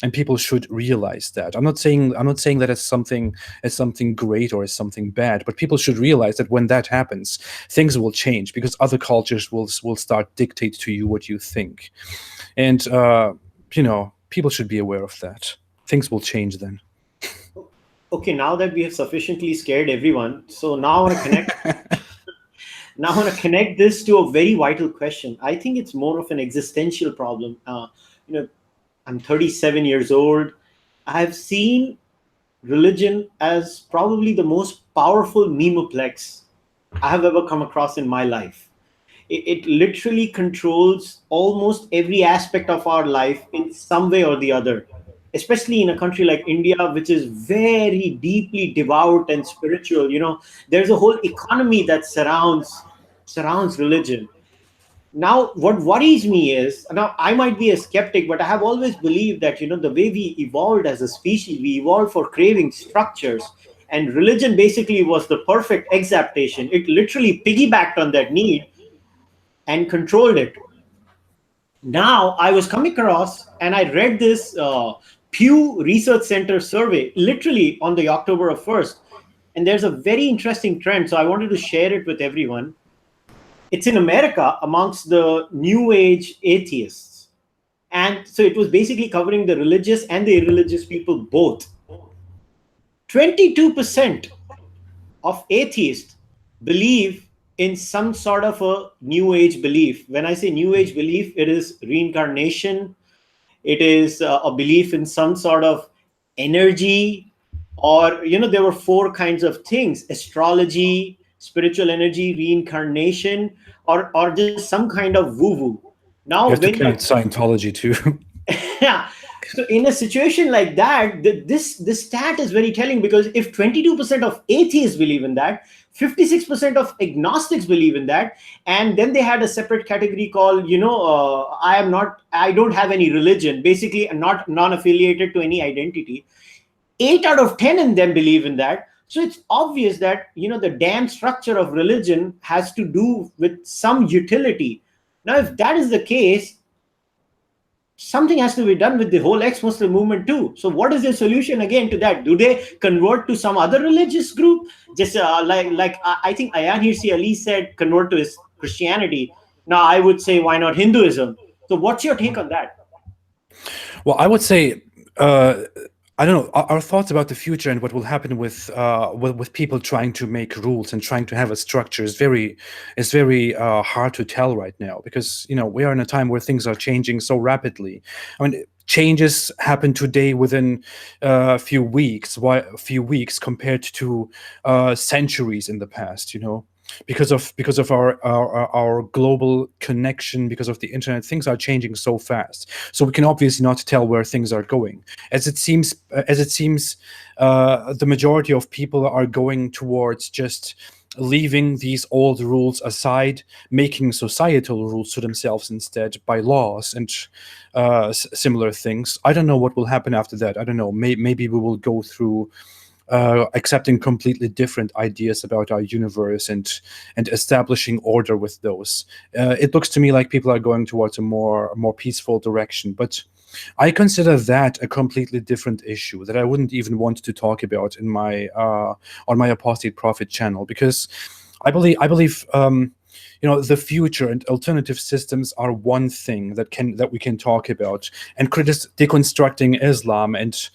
And people should realize that. I'm not saying that as something great or as something bad, but people should realize that when that happens, things will change, because other cultures will start dictate to you what you think, and people should be aware of that. Things will change then. Okay, now that we have sufficiently scared everyone, so now I want to connect. Now I want to connect this to a very vital question. I think it's more of an existential problem. I'm 37 years old. I've seen religion as probably the most powerful memeplex I have ever come across in my life. It literally controls almost every aspect of our life in some way or the other, especially in a country like India, which is very deeply devout and spiritual. There's a whole economy that surrounds religion. Now, what worries me is, now I might be a skeptic, but I have always believed that, the way we evolved as a species, we evolved for craving structures. And religion basically was the perfect exaptation. It literally piggybacked on that need and controlled it. Now, I was coming across and I read this Pew Research Center survey, literally on the October 1st. And there's a very interesting trend. So I wanted to share it with everyone. It's in America amongst the New Age atheists. And so it was basically covering the religious and the irreligious people both. 22% of atheists believe in some sort of a New Age belief. When I say New Age belief, it is reincarnation. It is a belief in some sort of energy, or, there were 4 kinds of things: astrology, spiritual energy, reincarnation, or just some kind of woo-woo. Now, you have to count Scientology too. Yeah. So in a situation like that, this stat is very telling, because if 22% of atheists believe in that, 56% of agnostics believe in that, and then they had a separate category called, I don't have any religion, basically not non-affiliated to any identity. 8 out of 10 in them believe in that. So it's obvious that, the damn structure of religion has to do with some utility. Now, if that is the case, something has to be done with the whole ex-Muslim movement too. So what is the solution again to that? Do they convert to some other religious group? Just like I think Ayan Hirsi Ali said, convert to Christianity. Now, I would say, why not Hinduism? So what's your take on that? Well, I would say, I don't know, our thoughts about the future and what will happen with people trying to make rules and trying to have a structure is very hard to tell right now, because we are in a time where things are changing so rapidly. I mean, changes happen today within a few weeks compared to centuries in the past. Because of our global connection, because of the internet, things are changing so fast. So we can obviously not tell where things are going. As it seems, the majority of people are going towards just leaving these old rules aside, making societal rules to themselves instead by laws and similar things. I don't know what will happen after that. I don't know. Maybe we will go through accepting completely different ideas about our universe and establishing order with those. It looks to me like people are going towards a more peaceful direction, but I consider that a completely different issue that I wouldn't even want to talk about in my on my Apostate Prophet channel, because I believe the future and alternative systems are one thing that we can talk about, and deconstructing Islam and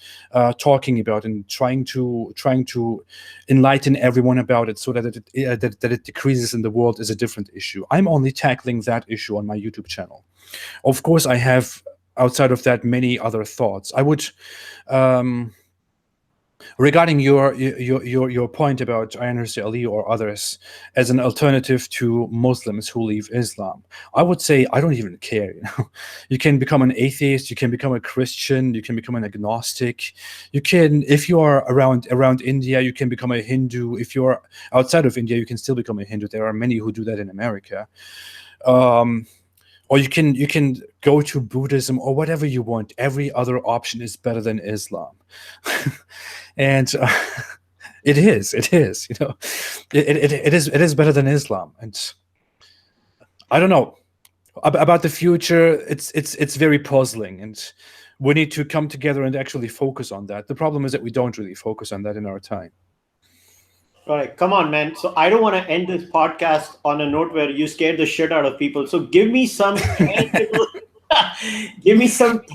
talking about and trying to enlighten everyone about it so that it decreases in the world is a different issue. I'm only tackling that issue on my YouTube channel. Of course, I have outside of that many other thoughts. I would. Regarding your point about Ayaan Ali or others as an alternative to Muslims who leave Islam, I would say I don't even care. You can become an atheist, you can become a Christian, you can become an agnostic. You can, if you are around India, you can become a Hindu. If you're outside of India, you can still become a Hindu. There are many who do that in America. Or you can go to Buddhism or whatever you want. Every other option is better than Islam. And it is, it is better than Islam. And I don't know about the future. It's very puzzling, and we need to come together and actually focus on that. The problem is that we don't really focus on that in our time. All right, come on, man. So I don't want to end this podcast on a note where you scared the shit out of people. So give me some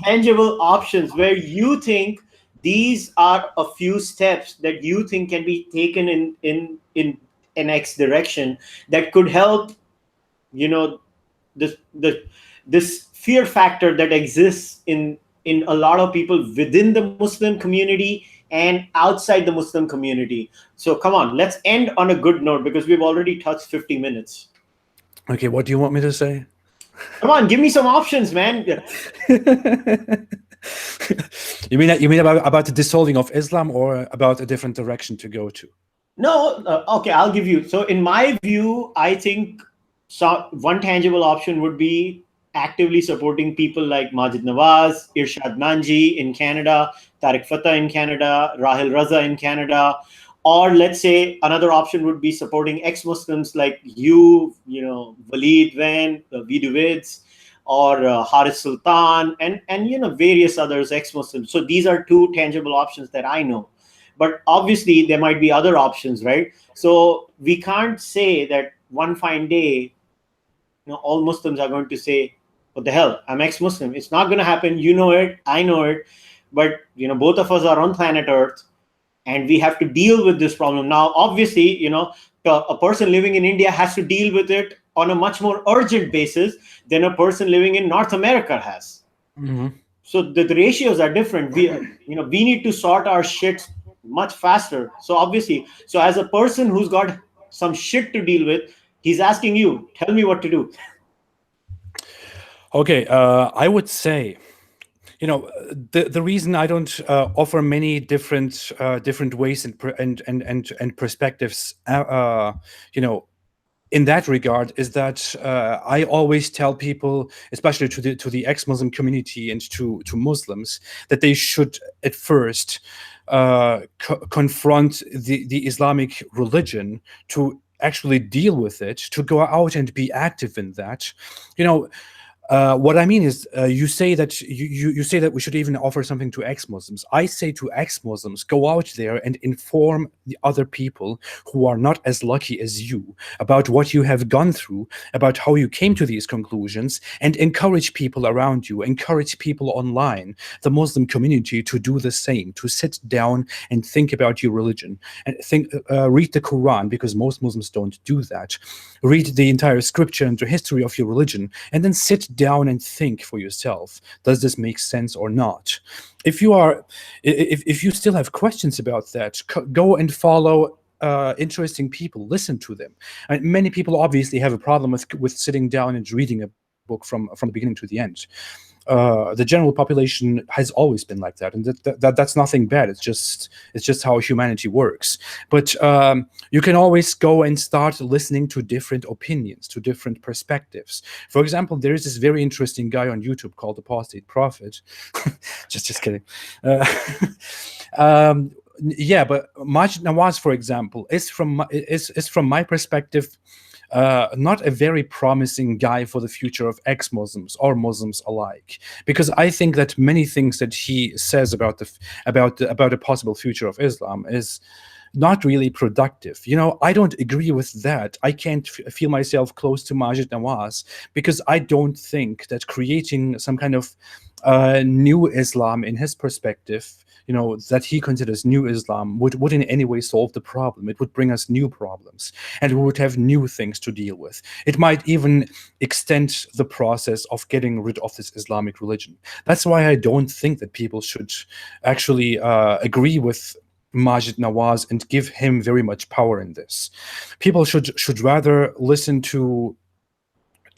tangible, options where you think these are a few steps that you think can be taken in an X direction that could help, this fear factor that exists in a lot of people within the Muslim community and outside the Muslim community. So come on, let's end on a good note because we've already touched 50 minutes. Okay, what do you want me to say? Come on, give me some options, man. You mean about the dissolving of Islam or about a different direction to go to? No, okay, I'll give you. So in my view, I think one tangible option would be actively supporting people like Majid Nawaz, Irshad Manji in Canada, Tariq Fatah in Canada, Rahil Raza in Canada. Or let's say another option would be supporting ex-Muslims like you, Waleed Wen, Vidu Vids, or Haris Sultan, and various others, ex-Muslims. So these are two tangible options that I know. But obviously there might be other options, right? So we can't say that one fine day, all Muslims are going to say, what the hell, I'm ex-Muslim. It's not going to happen. You know it, I know it. But both of us are on planet Earth, and we have to deal with this problem. Now, obviously, a person living in India has to deal with it on a much more urgent basis than a person living in North America has. Mm-hmm. So the ratios are different. We need to sort our shit much faster. So obviously, as a person who's got some shit to deal with, he's asking you, tell me what to do. Okay, I would say, the reason I don't offer many different ways and perspectives, in that regard, is that I always tell people, especially to the ex-Muslim community and to Muslims, that they should at first confront the Islamic religion, to actually deal with it, to go out and be active in that. What I mean is, you say that you say that we should even offer something to ex-Muslims. I say to ex-Muslims, go out there and inform the other people who are not as lucky as you about what you have gone through, about how you came to these conclusions, and encourage people around you, encourage people online, the Muslim community, to do the same, to sit down and think about your religion, and read the Quran, because most Muslims don't do that. Read the entire scripture and the history of your religion, and then sit down and think for yourself, does this make sense or not? If you still have questions about that, go and follow interesting people, listen to them. And many people obviously have a problem with sitting down and reading a book from the beginning to the end. The general population has always been like that, and that's nothing bad. It's just how humanity works. But you can always go and start listening to different opinions, to different perspectives. For example, there is this very interesting guy on YouTube called Apostate Prophet. just kidding. yeah, but Majid Nawaz, for example, is from my perspective not a very promising guy for the future of ex-Muslims or Muslims alike, because I think that many things that he says about a possible future of Islam is not really productive. I don't agree with that. I can't feel myself close to Majid Nawaz, because I don't think that creating some kind of new Islam in his perspective, that he considers new Islam, would in any way solve the problem. It would bring us new problems, and we would have new things to deal with. It might even extend the process of getting rid of this Islamic religion. That's why I don't think that people should actually agree with Majid Nawaz and give him very much power in this. People should rather listen to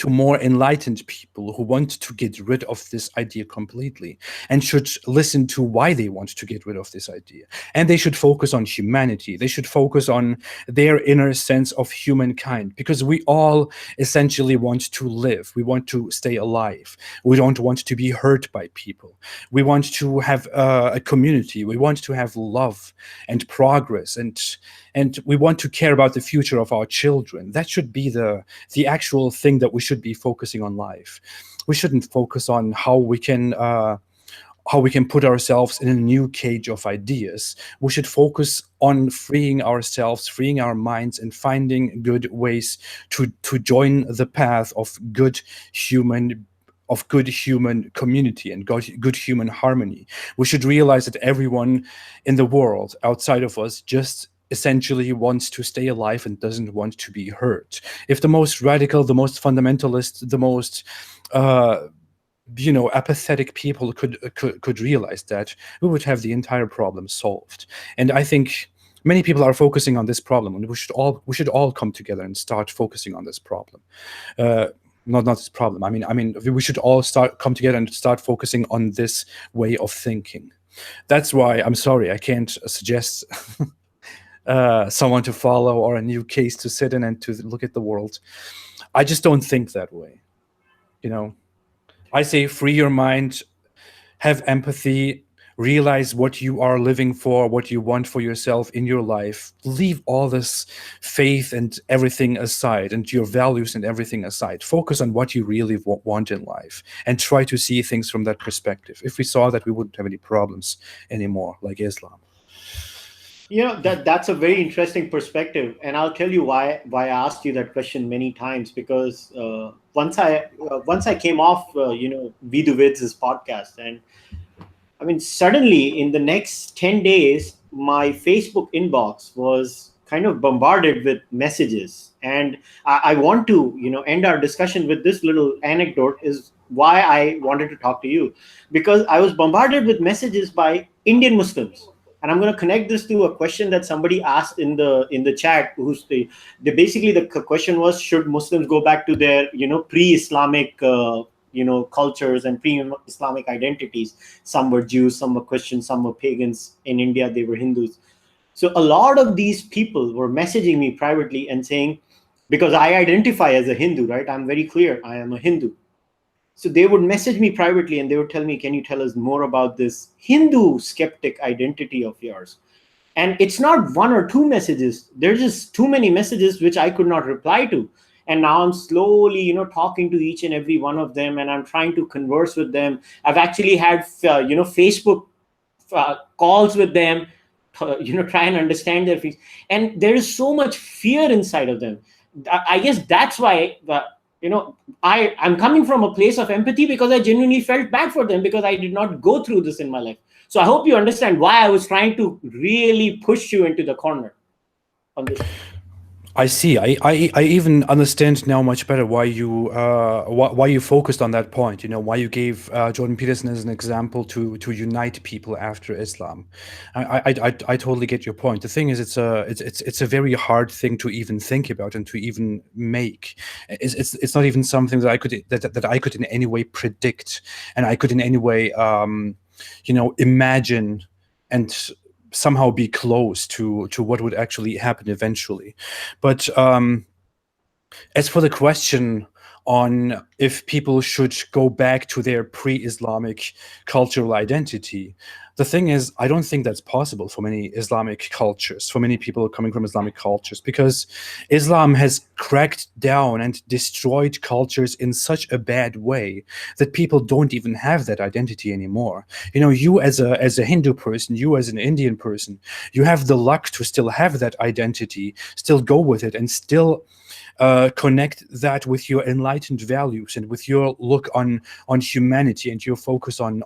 more enlightened people who want to get rid of this idea completely, and should listen to why they want to get rid of this idea. And they should focus on humanity. They should focus on their inner sense of humankind, because we all essentially want to live. We want to stay alive. We don't want to be hurt by people. We want to have a community. We want to have love and progress, and we want to care about the future of our children. That should be the actual thing that we should be focusing on life. We shouldn't focus on how we can put ourselves in a new cage of ideas. We should focus on freeing ourselves, freeing our minds, and finding good ways to join the path of good human community and good human harmony. We should realize that everyone in the world outside of us just essentially wants to stay alive and doesn't want to be hurt. If the most radical, the most fundamentalist, the most apathetic people could realize that, we would have the entire problem solved. And I think many people are focusing on this problem, and we should all come together and start focusing on this problem. Not this problem. I mean, we should all come together and start focusing on this way of thinking. That's why I'm sorry I can't suggest someone to follow or a new case to sit in and to look at the world. I just don't think that way. I say free your mind, have empathy, realize what you are living for, what you want for yourself in your life. Leave all this faith and everything aside, and your values and everything aside. Focus on what you really want in life, and try to see things from that perspective. If we saw that, we wouldn't have any problems anymore, like Islam. That's a very interesting perspective, and I'll tell you why I asked you that question many times. Because once I came off Vidhu Vids' podcast, and I mean, suddenly in the next 10 days, my Facebook inbox was kind of bombarded with messages. And I want to end our discussion with this little anecdote, is why I wanted to talk to you, because I was bombarded with messages by Indian Muslims. And I'm going to connect this to a question that somebody asked in the chat. Basically the question was, should Muslims go back to their pre-Islamic cultures and pre-Islamic identities? Some were Jews, some were Christians, some were pagans. In India, they were Hindus. So a lot of these people were messaging me privately and saying, because I identify as a Hindu, right? I'm very clear, I am a Hindu. So they would message me privately and they would tell me, can you tell us more about this Hindu skeptic identity of yours? And it's not one or two messages. There's just too many messages which I could not reply to. And now I'm slowly, talking to each and every one of them, and I'm trying to converse with them. I've actually had, Facebook calls with them, try and understand their feelings. And there is so much fear inside of them. I guess that's why, I'm coming from a place of empathy, because I genuinely felt bad for them, because I did not go through this in my life. So I hope you understand why I was trying to really push you into the corner on this. I see. I even understand now much better why you focused on that point. Why you gave Jordan Peterson as an example to unite people after Islam. I totally get your point. The thing is, it's a very hard thing to even think about and to even make. It's not even something that I could in any way predict, and I could in any way imagine and somehow be close to what would actually happen eventually. But as for the question on if people should go back to their pre-Islamic cultural identity. The thing is, I don't think that's possible for many Islamic cultures, for many people coming from Islamic cultures, because Islam has cracked down and destroyed cultures in such a bad way that people don't even have that identity anymore. You know, you as a Hindu person, you as an Indian person, you have the luck to still have that identity, still go with it, and still connect that with your enlightened values and with your look on humanity and your focus on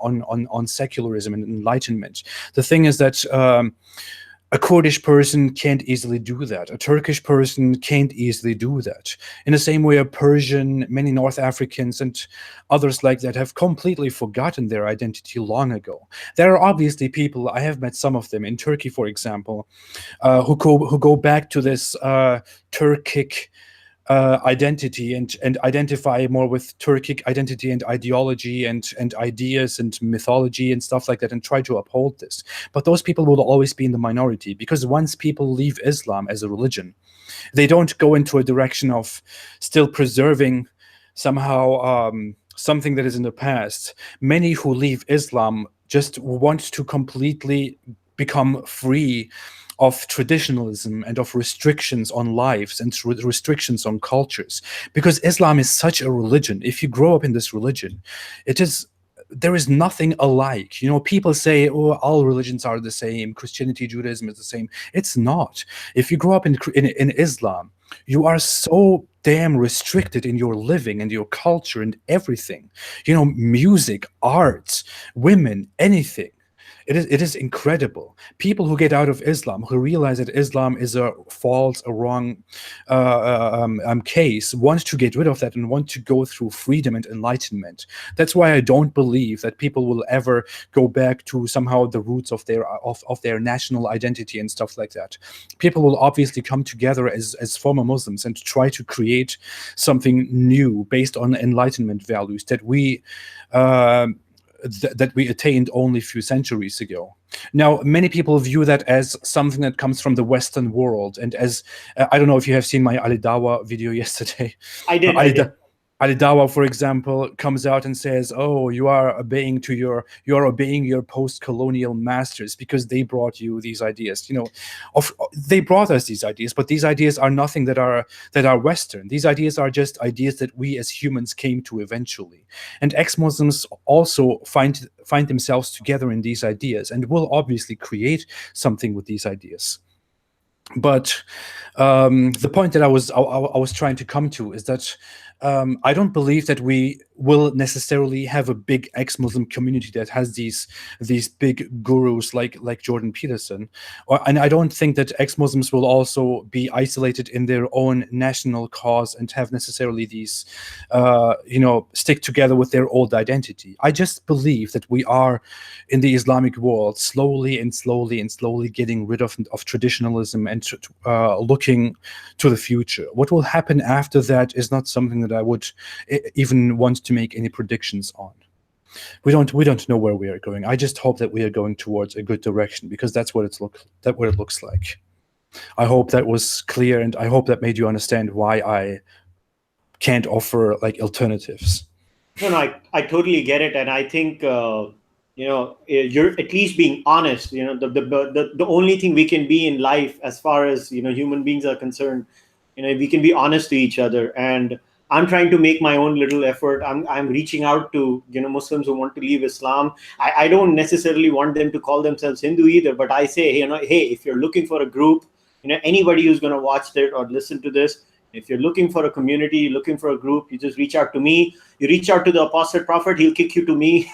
secularism and enlightenment. The thing is that a Kurdish person can't easily do that. A Turkish person can't easily do that. In the same way, a Persian, many North Africans and others like that have completely forgotten their identity long ago. There are obviously people, I have met some of them in Turkey, for example, who go back to this Turkic identity and identify more with Turkic identity and ideology and ideas and mythology and stuff like that, and try to uphold this. But those people will always be in the minority, because once people leave Islam as a religion, they don't go into a direction of still preserving somehow something that is in the past. Many who leave Islam just want to completely become free of traditionalism and of restrictions on lives and restrictions on cultures, because Islam is such a religion. If you grow up in this religion, there is nothing alike. You know, people say, oh, all religions are the same, Christianity, Judaism is the same. It's not. If you grow up in Islam, you are so damn restricted in your living and your culture and everything. You know, music, art, women, anything. It is incredible. People who get out of Islam, who realize that Islam is a false, a wrong case, want to get rid of that and want to go through freedom and enlightenment. That's why I don't believe that people will ever go back to somehow the roots of their national identity and stuff like that. People will obviously come together as former Muslims and try to create something new based on enlightenment values that we attained only a few centuries ago. Now, many people view that as something that comes from the Western world, and as I don't know if you have seen my Ali Dawa video yesterday. I did. Ali Dawa, for example, comes out and says, "Oh, you are obeying your post-colonial masters because they brought you these ideas." You know, they brought us these ideas, but these ideas are nothing that are Western. These ideas are just ideas that we as humans came to eventually. And ex-Muslims also find themselves together in these ideas and will obviously create something with these ideas. But the point that I was trying to come to is that I don't believe that we will necessarily have a big ex-Muslim community that has these big gurus like Jordan Peterson, and I don't think that ex-Muslims will also be isolated in their own national cause and have necessarily these stick together with their old identity. I just believe that we are in the Islamic world slowly getting rid of traditionalism and looking to the future. What will happen after that is not something that I would even want to make any predictions on. We don't know where we are going. I just hope that we are going towards a good direction, because that's what it looks like. I hope that was clear, and I hope that made you understand why I can't offer like alternatives. No, I totally get it, and I think you're at least being honest. You know, the only thing we can be in life, as far as human beings are concerned, we can be honest to each other. And I'm trying to make my own little effort. I'm reaching out to Muslims who want to leave Islam. I don't necessarily want them to call themselves Hindu either, but I say, hey, if you're looking for a group, anybody who's going to watch it or listen to this, if you're looking for a community, looking for a group, you just reach out to me. You reach out to the Apostate Prophet, he'll kick you to me.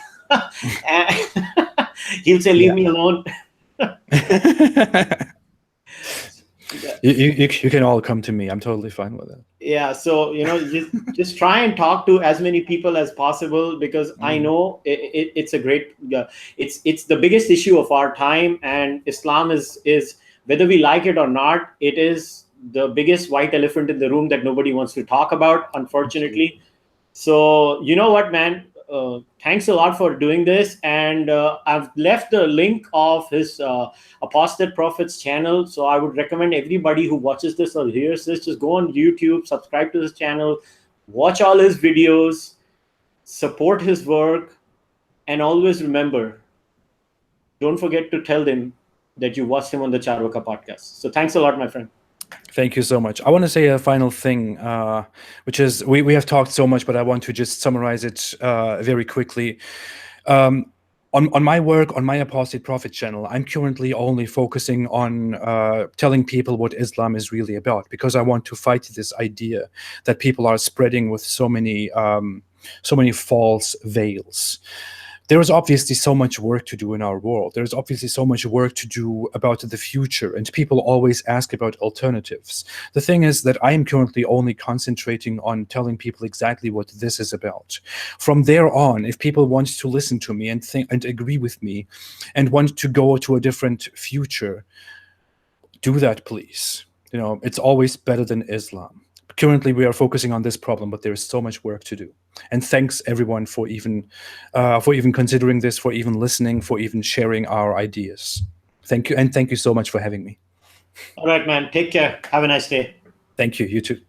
And he'll say, leave me alone. You can all come to me. I'm totally fine with it. Yeah, so just try and talk to as many people as possible, because I know it's a great it's the biggest issue of our time, and Islam is whether we like it or not, it is the biggest white elephant in the room that nobody wants to talk about, unfortunately. So you know what, man, thanks a lot for doing this, and I've left the link of his Apostate Prophet's channel. So I would recommend everybody who watches this or hears this, just go on YouTube, subscribe to his channel, watch all his videos, support his work, and always remember, don't forget to tell them that you watched him on the Cārvāka podcast. So thanks a lot, my friend. Thank you so much. I want to say a final thing, which is we have talked so much, but I want to just summarize it very quickly. On my work, on my Apostate Prophet channel, I'm currently only focusing on telling people what Islam is really about, because I want to fight this idea that people are spreading with so many false veils. There is obviously so much work to do in our world. There's obviously so much work to do about the future, and people always ask about alternatives. The thing is that I am currently only concentrating on telling people exactly what this is about. From there on, if people want to listen to me and think and agree with me and want to go to a different future, do that, please. You know, it's always better than Islam. Currently, we are focusing on this problem, but there is so much work to do. And thanks everyone for even considering this, for even listening, for even sharing our ideas. Thank you, and thank you so much for having me. All right, man. Take care. Have a nice day. Thank you. You too.